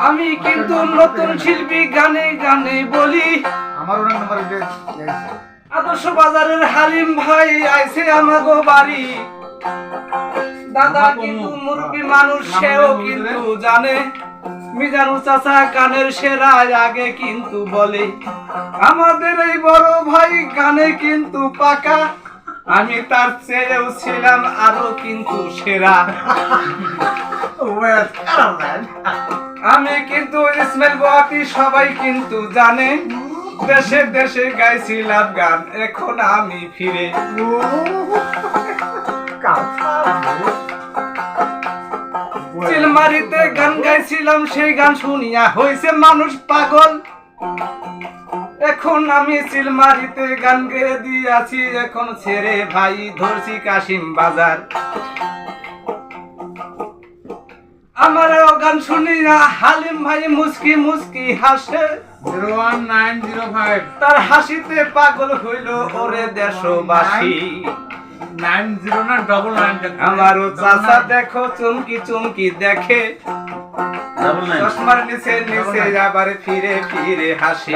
আমি কিন্তু নতুন শিল্পী, গানে গানে বলি। আমার ওনার নাম্বার আদর্শ বাজারের হালিম ভাই আইছে আমাগো বাড়ি। দাদা কিন্তু মুরব্বী মানুষ, সেও কিন্তু জানে। মিজানুর চাচা গানের সেরা, আগে কিন্তু বলে আমাদের এই বড় ভাই গানে কিন্তু পাকা। আমি তার চেয়েও ছিলাম আরো কিন্তু সেরা। আমি কিন্তু ইসমাইল বয়াতি, সবাই কিন্তু জানে। দেশে দেশে গাইছিলাম গান, এখন আমি ফিরে। চিলমারিতে গান গাইছিলাম, সেই গান শুনিয়া হইছে মানুষ পাগল। এখন আমি চিলমারিতে গান গেয়ে দিয়াছি, এখন ছেড়ে ভাই ধরছি কাশিম বাজার। আমার গান শুনিয়া হালিম ভাই মুস্কি মুস্কি হাসে। 01905 তার হাসিতে পাগল হইল ওরে দেশবাসী। 90 আমারও চাচা দেখো চুমকি চুমকি দেখে, চশমার নিচে নিচে আবার ফিরে ফিরে হাসি।